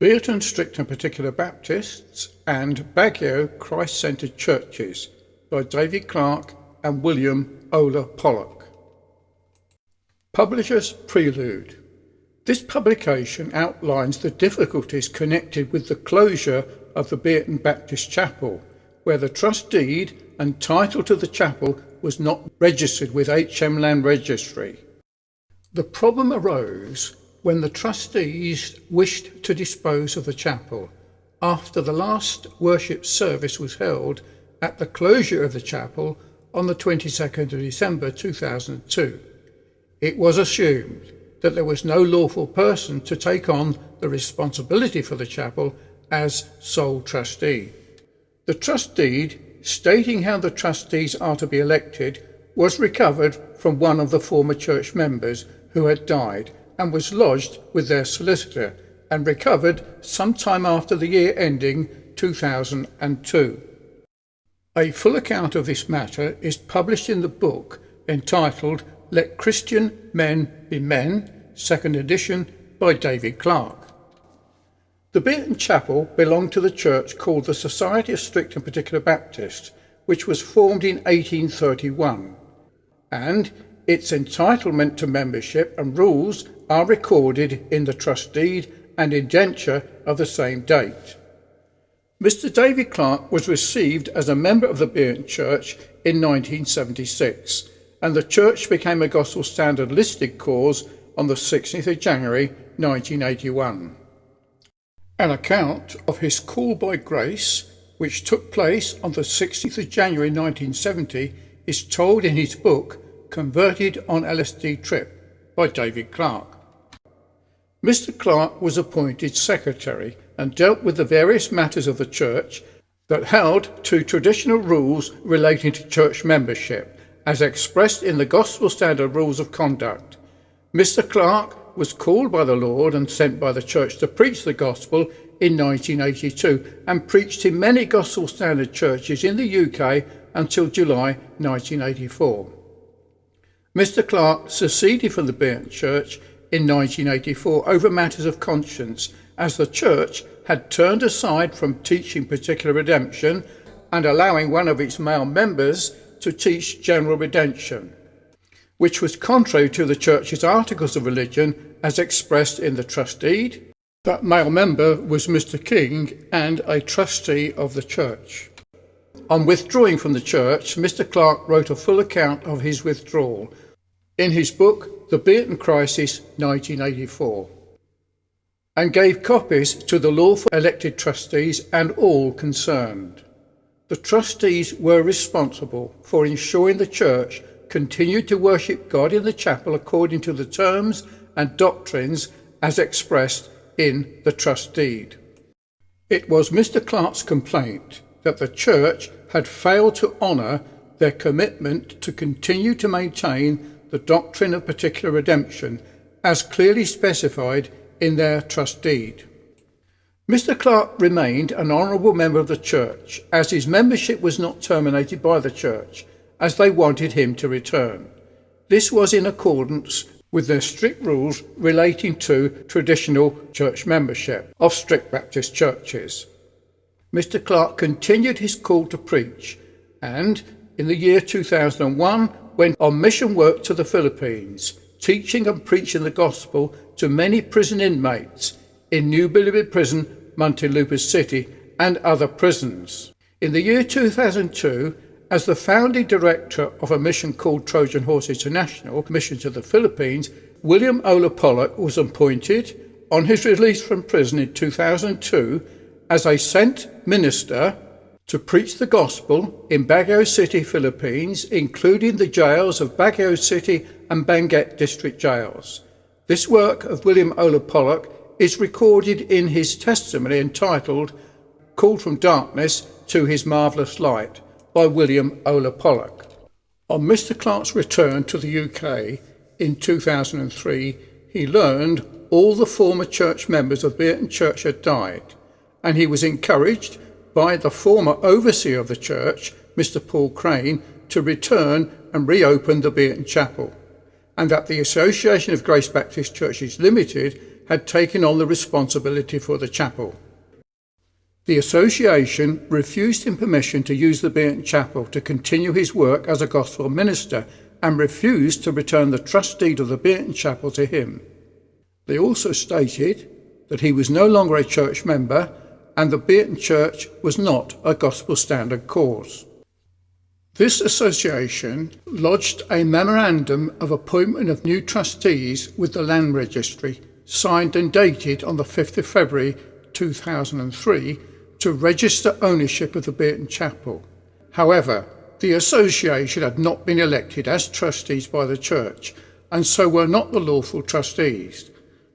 Bierton Strict and Particular Baptists and Baguio Christ-Centred Churches by David Clark and William Ola Pollock. Publishers Prelude. This publication outlines the difficulties connected with the closure of the Bierton Baptist Chapel, where the trust deed and title to the chapel was not registered with HM Land Registry. The problem arose when the trustees wished to dispose of the chapel after the last worship service was held at the closure of the chapel on the 22nd of December 2002. It was assumed that there was no lawful person to take on the responsibility for the chapel as sole trustee. The trust deed, stating how the trustees are to be elected, was recovered from one of the former church members who had died and was lodged with their solicitor and recovered sometime after the year ending 2002. A full account of this matter is published in the book entitled Let Christian Men Be Men, 2nd edition by David Clark. The Bierton Chapel belonged to the church called the Society of Strict and Particular Baptists, which was formed in 1831, and its entitlement to membership and rules are recorded in the trust deed and indenture of the same date. Mr. David Clark was received as a member of the Bierton Church in 1976, and the church became a Gospel Standard listed cause on the 16th of January 1981. An account of his call by grace, which took place on the 16th of January 1970, is told in his book Converted on LSD Trip by David Clark. Mr. Clark was appointed secretary and dealt with the various matters of the church that held to traditional rules relating to church membership, as expressed in the Gospel Standard Rules of Conduct. Mr. Clark was called by the Lord and sent by the church to preach the gospel in 1982 and preached in many Gospel Standard churches in the UK until July 1984. Mr. Clark seceded from the Bierton Church in 1984 over matters of conscience, as the church had turned aside from teaching particular redemption and allowing one of its male members to teach general redemption, which was contrary to the church's articles of religion as expressed in the trust deed. That male member was Mr. King and a trustee of the church. On withdrawing from the church, Mr. Clark wrote a full account of his withdrawal in his book The Bierton Crisis 1984, and gave copies to the lawful elected trustees and all concerned. The trustees were responsible for ensuring the church continued to worship God in the chapel according to the terms and doctrines as expressed in the trust deed. It was Mr. Clark's complaint that the church had failed to honour their commitment to continue to maintain the doctrine of particular redemption as clearly specified in their trust deed. Mr. Clark remained an honourable member of the church, as his membership was not terminated by the church, as they wanted him to return. This was in accordance with their strict rules relating to traditional church membership of strict Baptist churches. Mr. Clark continued his call to preach, and in the year 2001 went on mission work to the Philippines, teaching and preaching the gospel to many prison inmates in New Bilibid Prison, Muntinlupa City, and other prisons. In the year 2002, as the founding director of a mission called Trojan Horse International, mission to the Philippines, William Ola Pollock was appointed, on his release from prison in 2002, as a sent minister to preach the gospel in Baguio City, Philippines, including the jails of Baguio City and Benguet district jails. This work of William Ola Pollock is recorded in his testimony entitled Called from Darkness to His Marvellous Light by William Ola Pollock. On Mr. Clark's return to the UK in 2003, he learned all the former church members of Bierton Church had died, and he was encouraged by the former overseer of the church, Mr. Paul Crane, to return and reopen the Bierton Chapel, and that the Association of Grace Baptist Churches Limited had taken on the responsibility for the chapel. The association refused him permission to use the Bierton Chapel to continue his work as a gospel minister and refused to return the trust deed of the Bierton Chapel to him. They also stated that he was no longer a church member and the Bierton Church was not a gospel standard cause. This association lodged a memorandum of appointment of new trustees with the Land Registry, signed and dated on the 5th of February 2003, to register ownership of the Bierton Chapel. However, the association had not been elected as trustees by the church, and so were not the lawful trustees.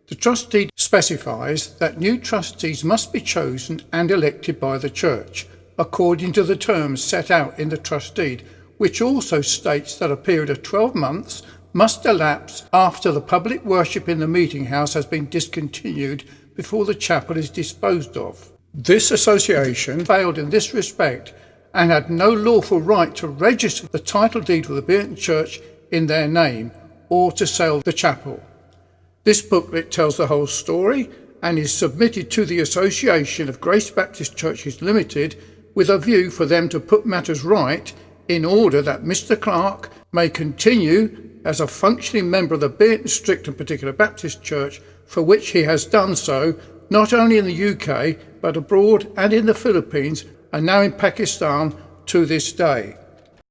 The trust deed specifies that new trustees must be chosen and elected by the church, according to the terms set out in the trust deed, which also states that a period of 12 months must elapse after the public worship in the meeting house has been discontinued before the chapel is disposed of. This association failed in this respect and had no lawful right to register the title deed for the Bierton Church in their name or to sell the chapel. This booklet tells the whole story and is submitted to the Association of Grace Baptist Churches Limited with a view for them to put matters right in order that Mr. Clark may continue as a functioning member of the Bierton Strict and Particular Baptist Church, for which he has done so not only in the UK but abroad and in the Philippines and now in Pakistan to this day.